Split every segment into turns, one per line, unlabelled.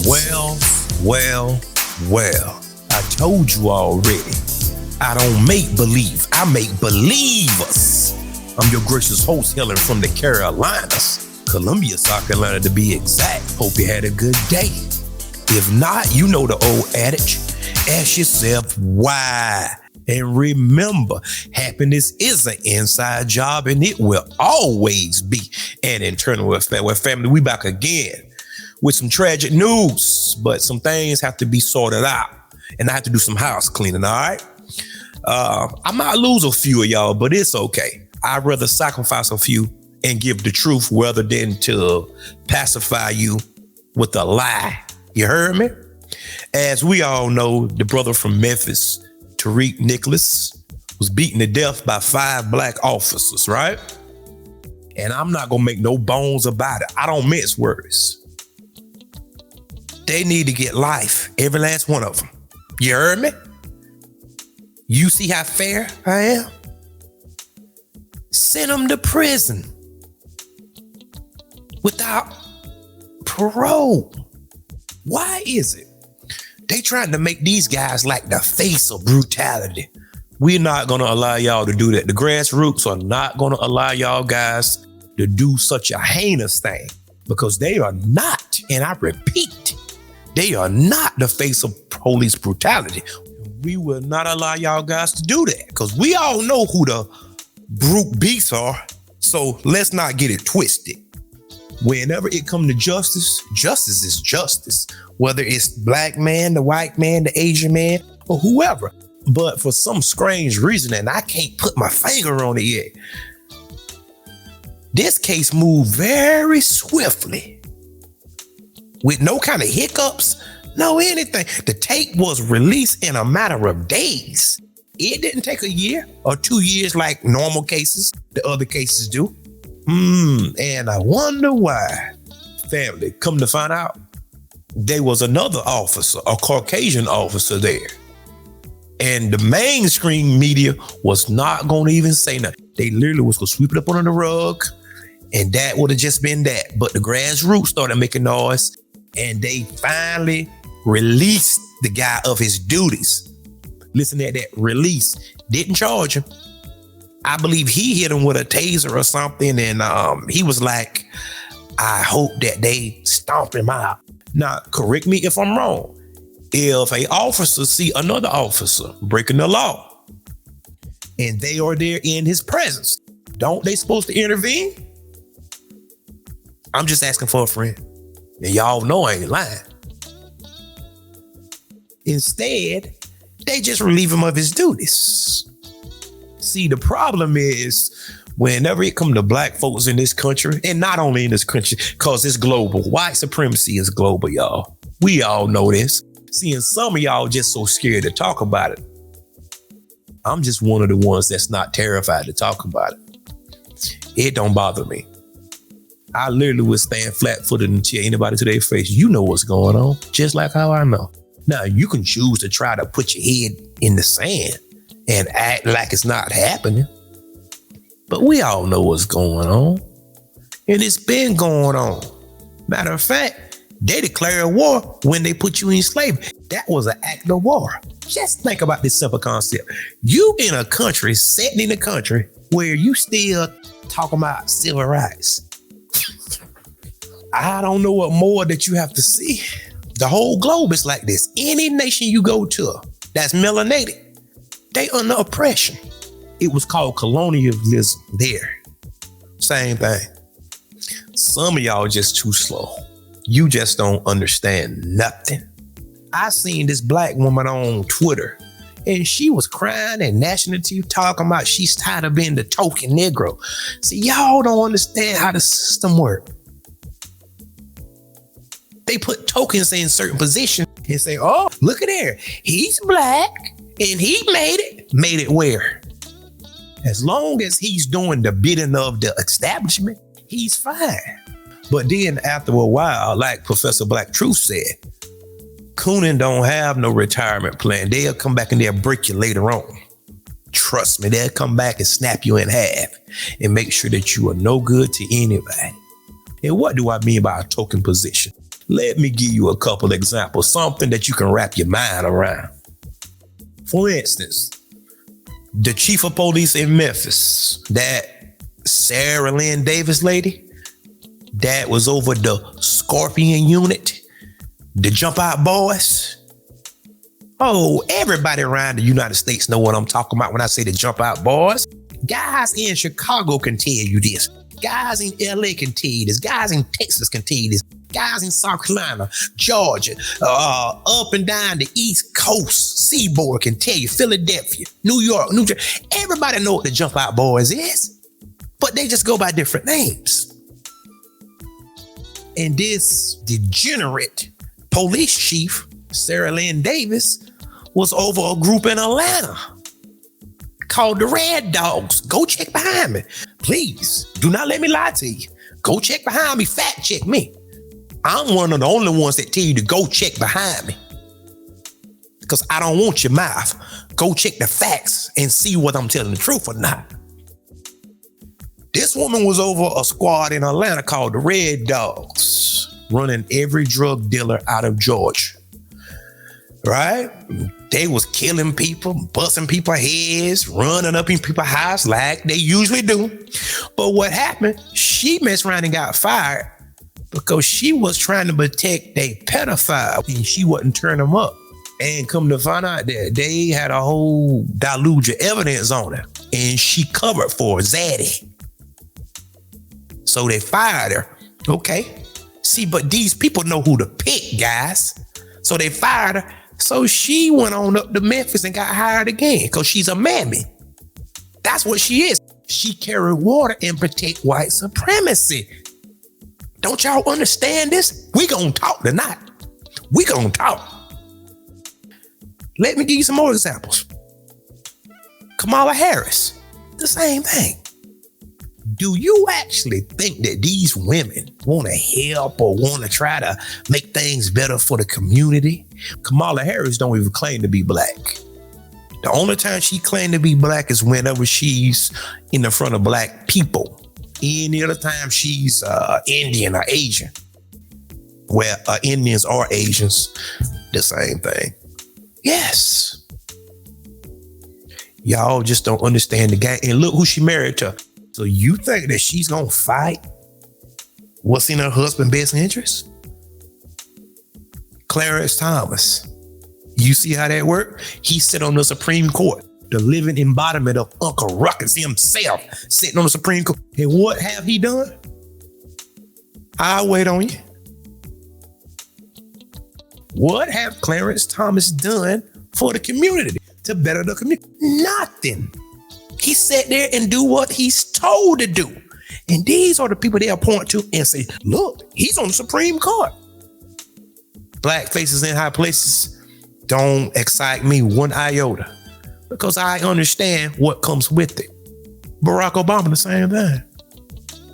Well, well, well, I told you already. I don't make believe, I make believers. I'm your gracious host, hailing from the Carolinas, Columbia, South Carolina to be exact. Hope you had a good day. If not, you know the old adage, ask yourself why. And remember, happiness is an inside job and it will always be an internal affair. Well, family, we back again with some tragic news, but some things have to be sorted out and I have to do some house cleaning, all right? I might lose a few of y'all, but it's okay. I'd rather sacrifice a few and give the truth rather than to pacify you with a lie. You heard me? As we all know, the brother from Memphis, Tariq Nicholas, was beaten to death by 5 black officers, right? And I'm not gonna make no bones about it. I don't mince words. They need to get life, every last one of them. You heard me? You see how fair I am? Send them to prison without parole. Why is it they trying to make these guys like the face of brutality? We're not going to allow y'all to do that. The grassroots are not going to allow y'all guys to do such a heinous thing because they are not, and I repeat, they are not the face of police brutality. We will not allow y'all guys to do that because we all know who the brute beasts are. So let's not get it twisted. Whenever it comes to justice, justice is justice. Whether it's black man, the white man, the Asian man, or whoever. But for some strange reason, and I can't put my finger on it yet, this case moved very swiftly with no kind of hiccups, no anything. The tape was released in a matter of days. It didn't take a year or 2 years like normal cases, the other cases do. And I wonder why. Family, come to find out, there was another officer, a Caucasian officer there. And the mainstream media was not going to even say nothing. They literally was going to sweep it up under the rug, and that would have just been that. But the grassroots started making noise, and they finally released the guy of his duties. Listen at that, release. Didn't charge him. I believe he hit him with a taser or something, and he was like, I hope that they stomp him out. Now, correct me if I'm wrong. If an officer see another officer breaking the law, and they are there in his presence, don't they supposed to intervene? I'm just asking for a friend. And y'all know I ain't lying. Instead, they just relieve him of his duties. See, the problem is whenever it comes to black folks in this country, and not only in this country, because it's global. White supremacy is global, y'all. We all know this. Seeing some of y'all just so scared to talk about it. I'm just one of the ones that's not terrified to talk about it. It don't bother me. I literally would stand flat-footed and tell anybody to their face, you know what's going on, just like how I know. Now, you can choose to try to put your head in the sand and act like it's not happening. But we all know what's going on. And it's been going on. Matter of fact, they declared war when they put you in slavery. That was an act of war. Just think about this simple concept. You in a country, sitting in a country where you still talking about civil rights. I don't know what more that you have to see. The whole globe is like this. Any nation you go to that's melanated, they under oppression. It was called colonialism there. Same thing. Some of y'all just too slow. You just don't understand nothing. I seen this black woman on Twitter and she was crying and gnashing her teeth talking about she's tired of being the token Negro. See, y'all don't understand how the system works. They put tokens in certain positions and say, oh, look at there. He's black and he made it. Made it where? As long as he's doing the bidding of the establishment, he's fine. But then after a while, like Professor Black Truth said, Coonan don't have no retirement plan. They'll come back and they'll break you later on. Trust me, they'll come back and snap you in half and make sure that you are no good to anybody. And what do I mean by a token position? Let me give you a couple examples, something that you can wrap your mind around. For instance, the chief of police in Memphis, that Sarah Lynn Davis lady, that was over the Scorpion unit, the Jump Out Boys. Oh, everybody around the United States know what I'm talking about when I say the Jump Out Boys. Guys in Chicago can tell you this. Guys in LA can tell you this. Guys in Texas can tell you this. Guys in South Carolina, Georgia, up and down the East Coast, Seaboard can tell you, Philadelphia, New York, New Jersey. Everybody know what the Jump Out Boys is, but they just go by different names. And this degenerate police chief, Sarah Lynn Davis, was over a group in Atlanta called the Red Dogs. Go check behind me. Please, do not let me lie to you. Go check behind me, fact check me. I'm one of the only ones that tell you to go check behind me, because I don't want your mouth. Go check the facts and see whether I'm telling the truth or not. This woman was over a squad in Atlanta called the Red Dogs, running every drug dealer out of Georgia. Right? They was killing people, busting people's heads, running up in people's house like they usually do. But what happened? She messed around and got fired because she was trying to protect a pedophile and she wouldn't turn them up. And come to find out that they had a whole deluge of evidence on her, and she covered for Zaddy. So they fired her. Okay. See, but these people know who to pick, guys. So they fired her. So she went on up to Memphis and got hired again because she's a mammy. That's what she is. She carry water and protect white supremacy. Don't y'all understand this? We gonna talk tonight. We gonna talk. Let me give you some more examples. Kamala Harris, the same thing. Do you actually think that these women want to help or want to try to make things better for the community? Kamala Harris don't even claim to be black. The only time she claimed to be black is whenever she's in the front of black people. Any other time she's Indian or Asian. Well, Indians or Asians, the same thing. Yes. Y'all just don't understand the game. And look who she married to. So you think that she's gonna fight what's in her husband's best interest? Clarence Thomas. You see how that worked? He sit on the Supreme Court, the living embodiment of Uncle Ruckus himself, sitting on the Supreme Court. And what have he done? I'll wait on you. What have Clarence Thomas done for the community to better the community? Nothing. He sat there and do what he's told to do. And these are the people they'll point to and say, look, he's on the Supreme Court. Black faces in high places don't excite me one iota because I understand what comes with it. Barack Obama, the same thing.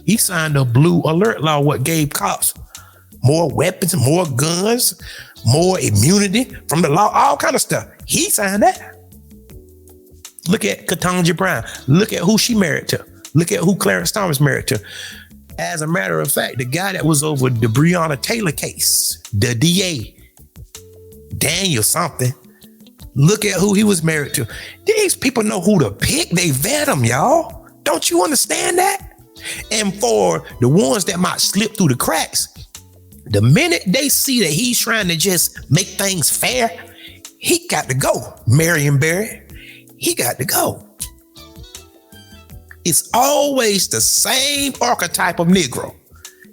He signed a blue alert law, what gave cops more weapons, more guns, more immunity from the law, all kind of stuff. He signed that. Look at Ketanji Brown. Look at who she married to. Look at who Clarence Thomas married to. As a matter of fact, the guy that was over the Breonna Taylor case, the DA, Daniel something, look at who he was married to. These people know who to pick. They vet them, y'all. Don't you understand that? And for the ones that might slip through the cracks, the minute they see that he's trying to just make things fair, he got to go. Marion Barry. He got to go. It's always the same archetype of Negro.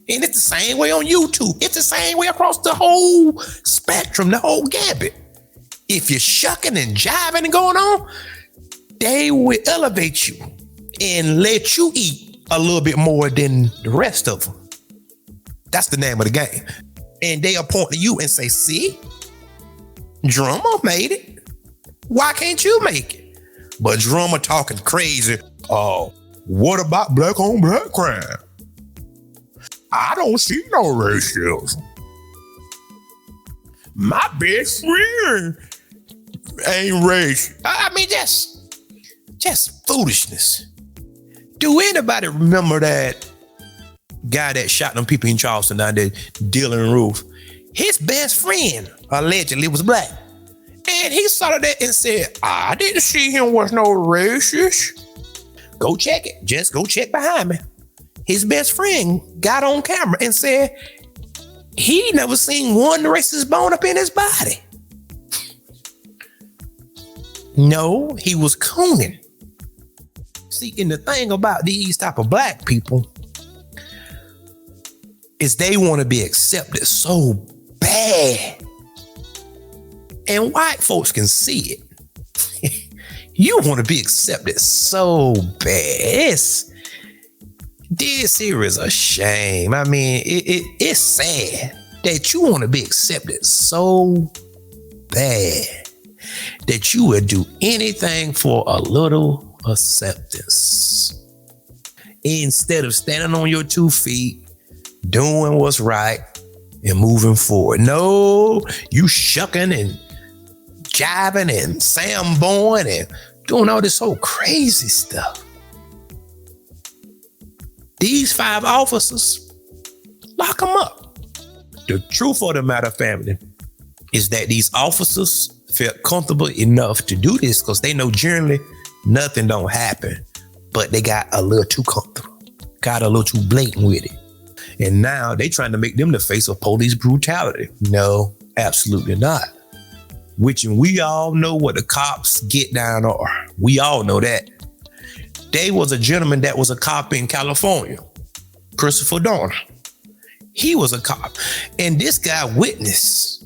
And it's the same way on YouTube. It's the same way across the whole spectrum, the whole gambit. If you're shucking and jiving and going on, they will elevate you and let you eat a little bit more than the rest of them. That's the name of the game. And they'll point to you and say, see, Drummer made it. Why can't you make it? But Drummer talking crazy. Oh, what about black on black crime? I don't see no racism. My best friend ain't racist. I mean, just foolishness. Do anybody remember that guy that shot them people in Charleston down there, Dylan Roof? His best friend allegedly was black. And he saw that and said, I didn't see him was no racist. Go check it. Just go check behind me. His best friend got on camera and said he never seen one racist bone up in his body. No, he was cooning. See, and the thing about these type of black people is they want to be accepted so bad. And white folks can see it. You want to be accepted so bad. This here is a shame. I mean, it's sad that you want to be accepted so bad that you would do anything for a little acceptance. Instead of standing on your 2 feet, doing what's right, and moving forward. No, you shucking and jiving and samboing and doing all this whole crazy stuff. These 5 officers, lock them up. The truth of the matter, family, is that these officers felt comfortable enough to do this because they know generally nothing don't happen, but they got a little too comfortable, got a little too blatant with it. And now they trying to make them the face of police brutality. No, absolutely not. Which we all know what the cops get down are. We all know that. There was a gentleman that was a cop in California, Christopher Dorner. He was a cop. And this guy witnessed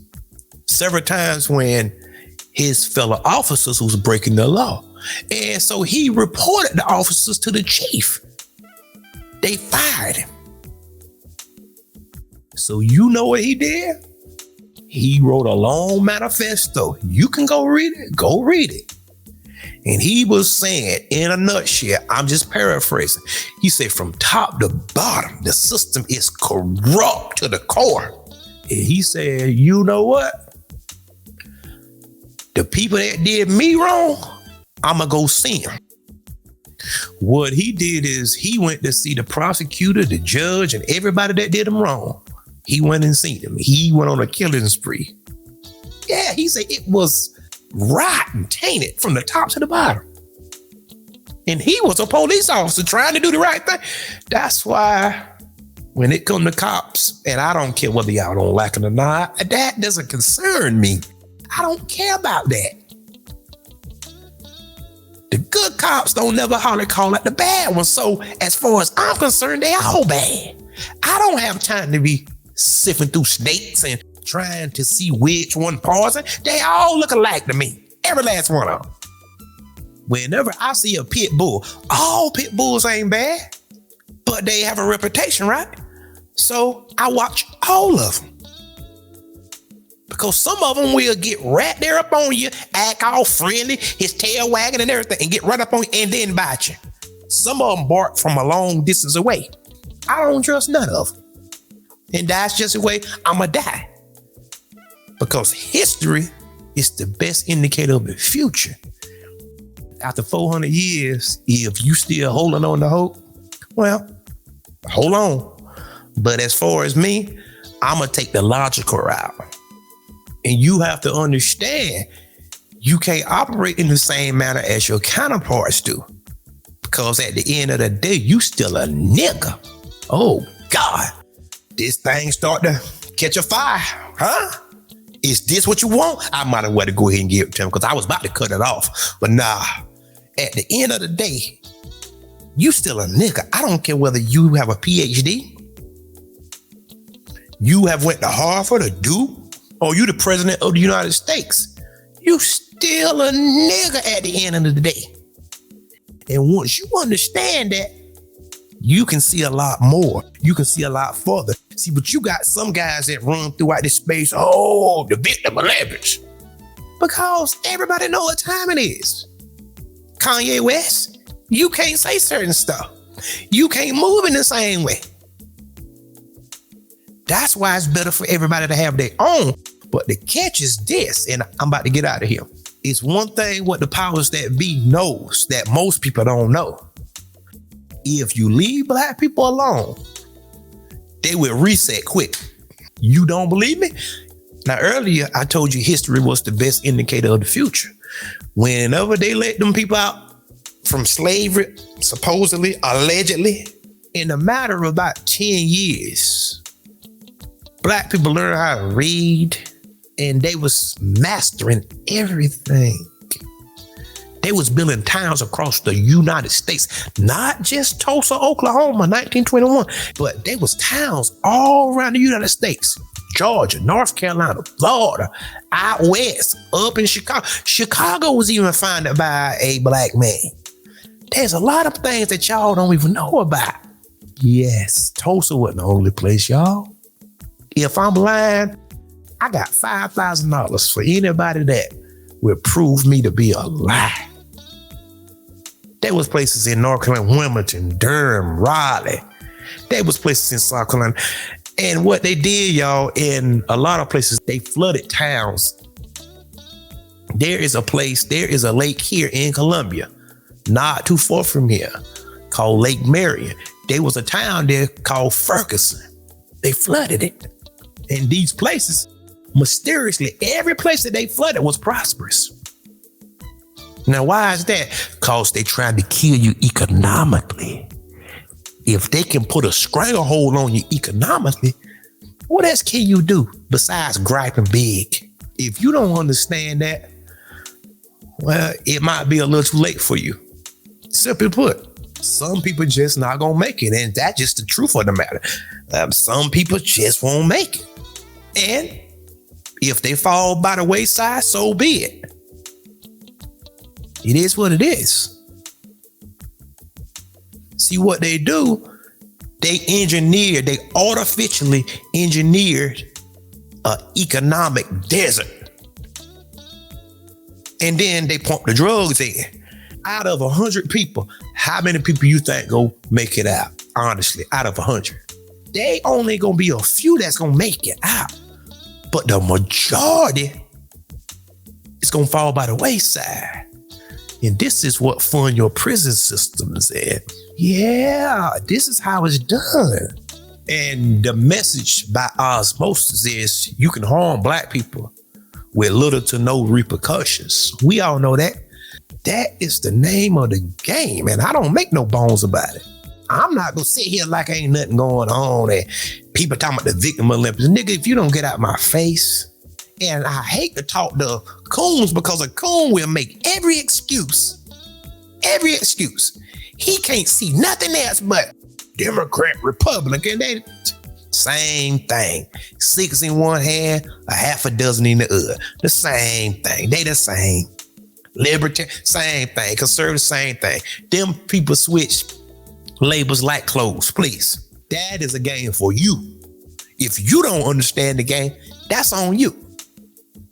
several times when his fellow officers was breaking the law. And so he reported the officers to the chief. They fired him. So you know what he did? He wrote a long manifesto. You can go read it. Go read it. And he was saying, in a nutshell, I'm just paraphrasing. He said, from top to bottom, the system is corrupt to the core. And he said, you know what? The people that did me wrong, I'm going to go see them. What he did is he went to see the prosecutor, the judge, and everybody that did him wrong. He went and seen him. He went on a killing spree. Yeah, he said it was rotten, tainted from the top to the bottom. And he was a police officer trying to do the right thing. That's why when it comes to cops, and I don't care whether y'all don't like it or not, that doesn't concern me. I don't care about that. The good cops don't never hardly call out the bad ones. So as far as I'm concerned, they all bad. I don't have time to be sifting through states and trying to see which one poison. They all look alike to me. Every last one of them. Whenever I see a pit bull, all pit bulls ain't bad, but they have a reputation, right? So I watch all of them. Because some of them will get right there up on you, act all friendly, his tail wagging and everything, and get right up on you and then bite you. Some of them bark from a long distance away. I don't trust none of them. And that's just the way I'ma die. Because history is the best indicator of the future. After 400 years, if you still holding on to hope, well, hold on. But as far as me, I'ma take the logical route. And you have to understand, you can't operate in the same manner as your counterparts do. Because at the end of the day, you still a nigga. Oh, God. This thing start to catch a fire, huh? Is this what you want? I might as well go ahead and give it to him because I was about to cut it off. But nah, at the end of the day, you still a nigga. I don't care whether you have a PhD, you have went to Harvard or Duke, or you the president of the United States. You still a nigga at the end of the day. And once you understand that, you can see a lot more. You can see a lot further. See, but you got some guys that run throughout this space. Oh, the victim of leverage. Because everybody know what time it is. Kanye West, you can't say certain stuff. You can't move in the same way. That's why it's better for everybody to have their own. But the catch is this, and I'm about to get out of here. It's one thing what the powers that be knows that most people don't know. If you leave black people alone, they will reset quick. You don't believe me? Now, earlier, I told you history was the best indicator of the future. Whenever they let them people out from slavery, supposedly, allegedly, in a matter of about 10 years, Black people learned how to read, and they was mastering everything. They was building towns across the United States, not just Tulsa, Oklahoma, 1921, but they was towns all around the United States. Georgia, North Carolina, Florida, out west, up in Chicago. Chicago was even founded by a Black man. There's a lot of things that y'all don't even know about. Yes, Tulsa wasn't the only place, y'all. If I'm lying, I got $5,000 for anybody that would prove me to be a lie. There was places in North Carolina, Wilmington, Durham, Raleigh. There was places in South Carolina. And what they did, y'all, in a lot of places, they flooded towns. There is a lake here in Columbia, not too far from here, called Lake Marion. There was a town there called Ferguson. They flooded it. And these places, mysteriously, every place that they flooded was prosperous. Now, why is that? Because they tried to kill you economically. If they can put a stranglehold on you economically, what else can you do besides griping big? If you don't understand that, well, it might be a little too late for you. Simply put, some people just not gonna make it, and that's just the truth of the matter. Some people just won't make it. And if they fall by the wayside, so be it. It is what it is. See what they do? They artificially engineered an economic desert. And then they pump the drugs in. Out of 100 people, how many people you think go make it out? Honestly, out of 100. They only gonna be a few that's gonna make it out. But the majority is gonna fall by the wayside. And this is what fund your prison systems at. Yeah, this is how it's done. And the message by osmosis is you can harm Black people with little to no repercussions. We all know that. That is the name of the game, and I don't make no bones about it. I'm not gonna sit here like ain't nothing going on and people talking about the victim Olympics. Nigga, if you don't get out my face, and I hate to talk to coons because a coon will make every excuse. Every excuse. He can't see nothing else but Democrat, Republican. They same thing. 6 in one hand, a half a dozen in the other. The same thing. They the same. Libertarian, same thing. Conservative, same thing. Them people switch labels like clothes, please. That is a game for you. If you don't understand the game, that's on you.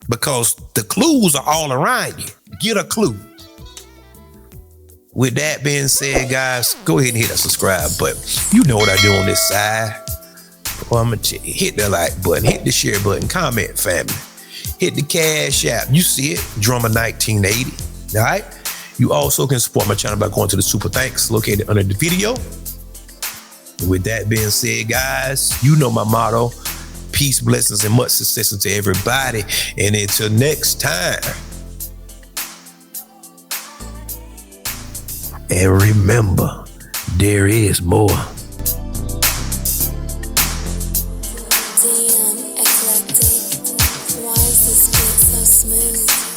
Because the clues are all around you. Get a clue. With that being said, guys, go ahead and hit that subscribe button. You know what I do on this side. Well, I'm gonna hit the like button, hit the share button, comment, family. Hit the Cash App. You see it, Drummer 1980. All right. You also can support my channel by going to the Super Thanks located under the video. With that being said, guys, you know my motto. Peace, blessings, and much success to everybody. And until next time. And remember, there is more.
Damn, eclectic. Why is this beat so smooth?